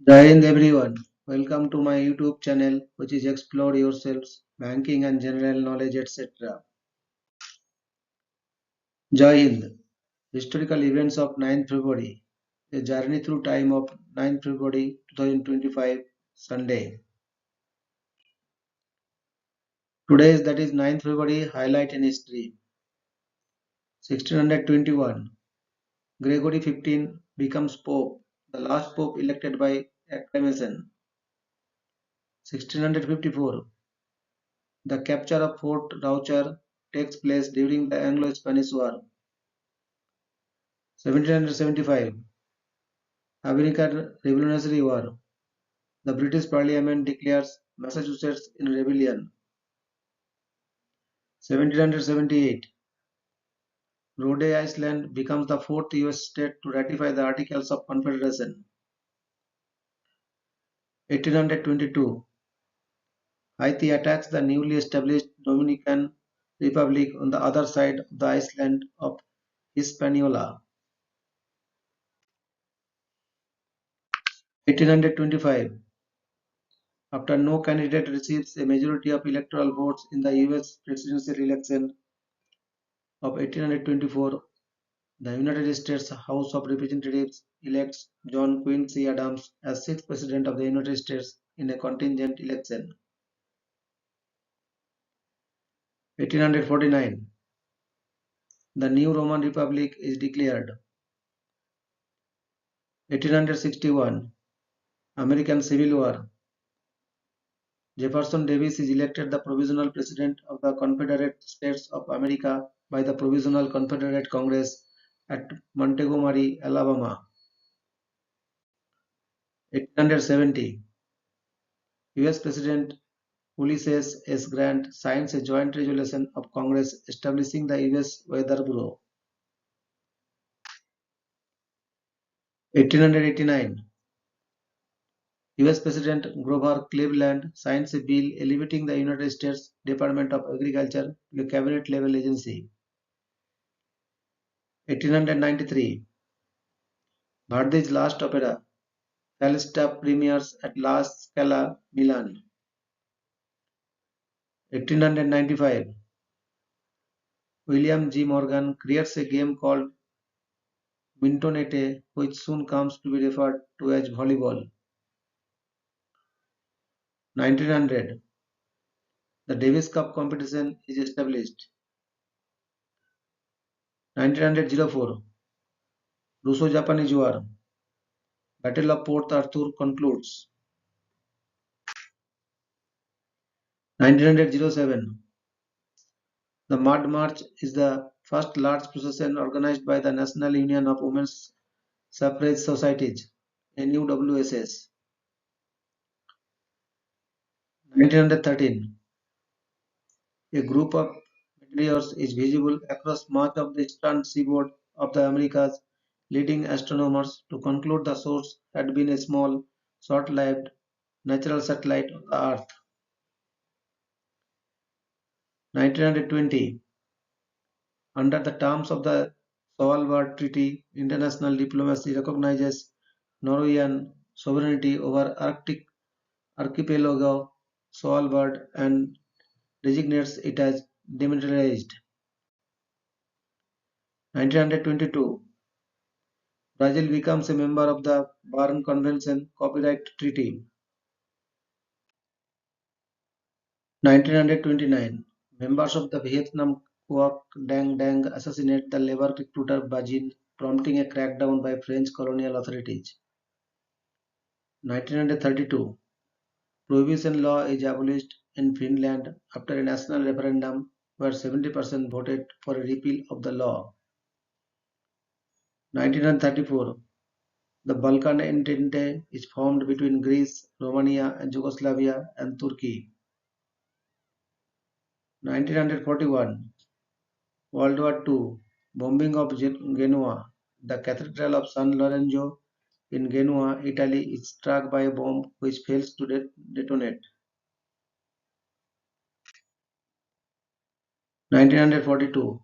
Jai Hind everyone. Welcome to my YouTube channel which is Explore Yourselves, Banking and General Knowledge etc. Jai Hind. Historical events of 9th February. A journey through time of 9th February 2025 Sunday. Today's that is 9th February highlight in history. 1621. Gregory 15 becomes Pope, the last Pope elected by acclamation. 1654. The capture of Fort Roucher takes place during the Anglo-Spanish War. 1775. American Revolutionary War. The British Parliament declares Massachusetts in rebellion. 1778. Rhode Island becomes the fourth US state to ratify the Articles of Confederation. 1822. Haiti attacks the newly established Dominican Republic on the other side of the island of Hispaniola. 1825. After no candidate receives a majority of electoral votes in the US presidential election of 1824, the United States House of Representatives elects John Quincy Adams as sixth President of the United States in a contingent election. 1849. The new Roman Republic is declared. 1861. American Civil War. Jefferson Davis is elected the Provisional President of the Confederate States of America by the Provisional Confederate Congress at Montgomery, Alabama. 1870. US President Ulysses S. Grant signs a joint resolution of Congress establishing the US Weather Bureau. 1889. US President Grover Cleveland signs a bill elevating the United States Department of Agriculture to a cabinet-level agency. 1893. Verdi's last opera, Falstaff, premieres at La Scala, Milan. 1895. William G. Morgan creates a game called Mintonette, which soon comes to be referred to as volleyball. 1900. The Davis Cup competition is established. 1904. Russo-Japanese War. Battle of Port Arthur concludes. 1907. The Mud March is the first large procession organized by the National Union of Women's Suffrage Societies, NUWSS. 1913. A group of meteors is visible across much of the eastern seaboard of the Americas, leading astronomers to conclude the source had been a small, short-lived natural satellite of the Earth. 1920. Under the terms of the Svalbard Treaty, international diplomacy recognizes Norwegian sovereignty over Arctic archipelago Svalbard and designates it as demilitarized. 1922. Brazil becomes a member of the Berne Convention Copyright Treaty. 1929. Members of the Vietnam Quoc Dang Dang assassinate the labor recruiter Bazin, prompting a crackdown by French colonial authorities. 1932. Prohibition law is abolished in Finland after a national referendum where 70% voted for a repeal of the law. 1934. The Balkan Entente is formed between Greece, Romania and Yugoslavia and Turkey. 1941. World War II. Bombing of Genoa. The Cathedral of San Lorenzo in Genoa, Italy is struck by a bomb which fails to detonate. 1942.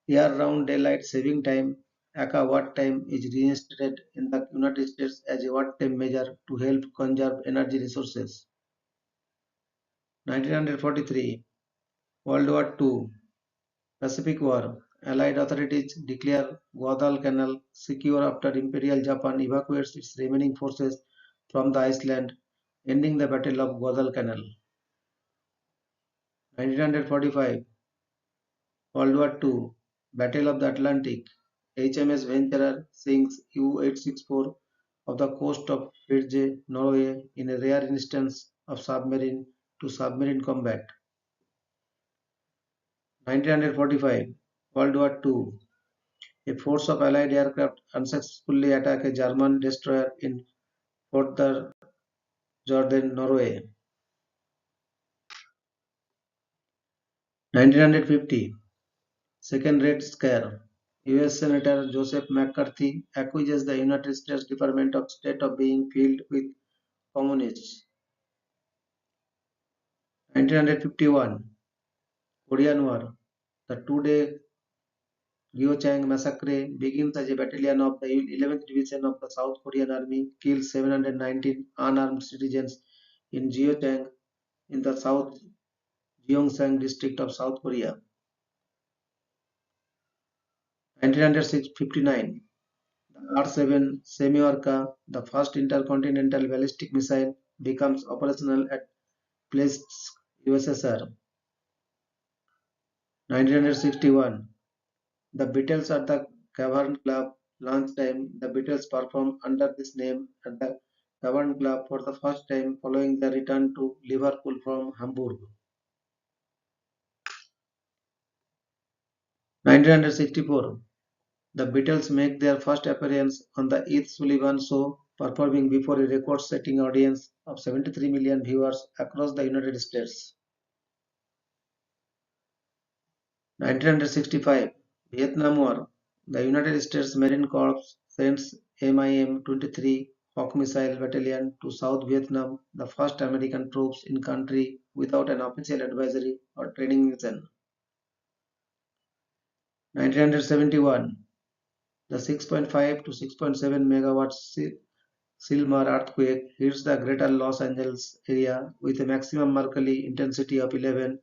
Year-round daylight saving time aka wartime is reinstated in the United States as a wartime measure to help conserve energy resources. 1943 World War II Pacific War Allied authorities declare Guadalcanal secure after Imperial Japan evacuates its remaining forces from the island, ending the Battle of Guadalcanal. 1945 World War II Battle of the Atlantic HMS Venturer sinks U-864 off the coast of Fiji, Norway in a rare instance of submarine-to-submarine combat. 1945 World War II A force of Allied aircraft unsuccessfully attack a German destroyer in Fort Jordan, Norway. 1950 Second Red Scare US Senator Joseph McCarthy accuses the United States Department of State of being filled with communists. 1951 Korean War The two-day Gyeochang massacre begins as a battalion of the 11th Division of the South Korean Army kills 719 unarmed citizens in Gyeochang in the South Gyeongsang district of South Korea. 1959 The R-7 Semyorka, the first intercontinental ballistic missile, becomes operational at Plesetsk, USSR. 1961 The Beatles at the Cavern Club launch time. The Beatles perform under this name at the Cavern Club for the first time following their return to Liverpool from Hamburg. 1964 The Beatles make their first appearance on the Ed Sullivan Show, performing before a record-setting audience of 73 million viewers across the United States. 1965 Vietnam War The United States Marine Corps sends MIM-23 Hawk Missile Battalion to South Vietnam, the first American troops in country without an official advisory or training mission. 1971 The 6.5 to 6.7 megawatt Silmar earthquake hits the greater Los Angeles area with a maximum Mercalli intensity of 11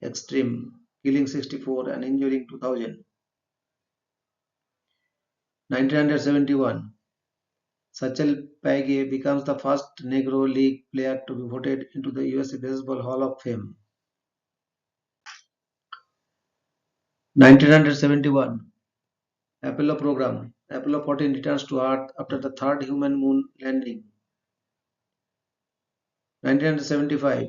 extreme, killing 64 and injuring 2,000. 1971 Satchel Paige becomes the first Negro League player to be voted into the US Baseball Hall of Fame. 1971 Apollo program Apollo 14 returns to Earth after the third human moon landing. 1975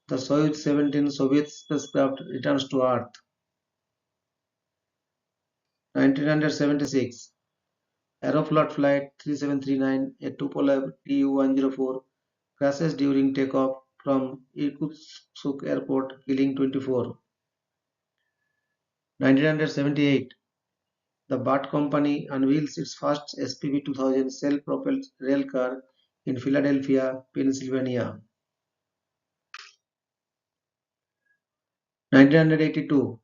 The Soyuz 17 Soviet spacecraft returns to Earth. 1976 Aeroflot Flight 3739, a Tupolev Tu-104, crashes during takeoff from Irkutsk Airport, killing 24. 1978 The BAT Company unveils its first SPB 2000 self-propelled rail car in Philadelphia, Pennsylvania. 1982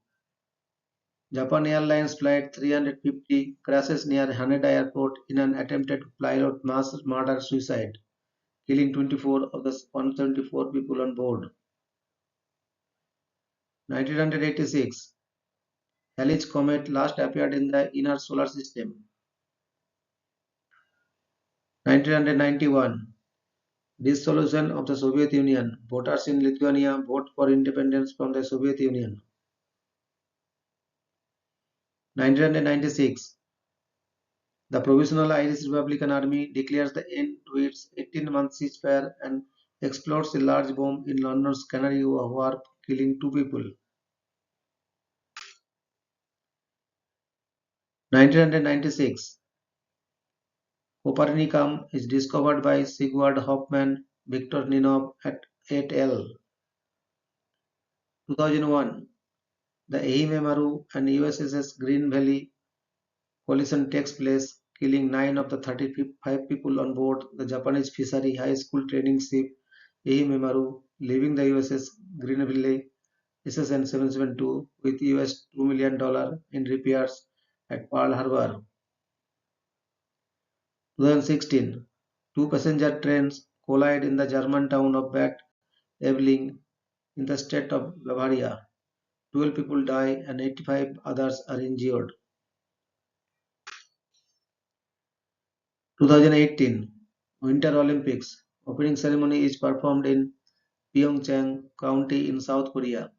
Japan Airlines Flight 350 crashes near Haneda Airport in an attempted pilot mass murder-suicide, killing 24 of the 174 people on board. 1986 Halley's Comet last appeared in the inner solar system. 1991 Dissolution of the Soviet Union. Voters in Lithuania vote for independence from the Soviet Union. 1996 The Provisional Irish Republican Army declares the end to its 18-month ceasefire and explodes a large bomb in London's Canary Wharf, killing 2 people. 1996 Copernicum is discovered by Sigvard Hoffman, Victor Ninov et al. 2001 The Ehime and USS Green Valley collision takes place, killing 9 of the 35 people on board the Japanese fishery high school training ship Ehime, leaving the USS Green Valley SSN 772 with $2 million in repairs at Pearl Harbor. 2016, two passenger trains collide in the German town of Bad Aibling in the state of Bavaria. 12 people die and 85 others are injured. 2018 Winter Olympics. Opening ceremony is performed in Pyeongchang County in South Korea.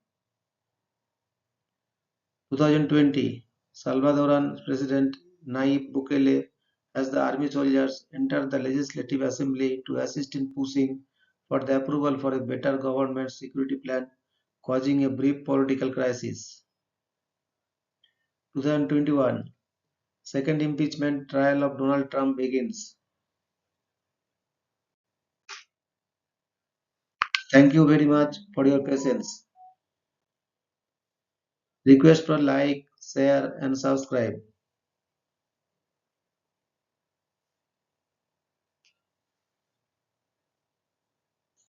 2020 Salvadoran President Nayib Bukele has the army soldiers enter the Legislative Assembly to assist in pushing for the approval for a better government security plan, causing a brief political crisis. 2021 Second impeachment trial of Donald Trump begins. Thank you very much for your patience. Request for like, share and subscribe.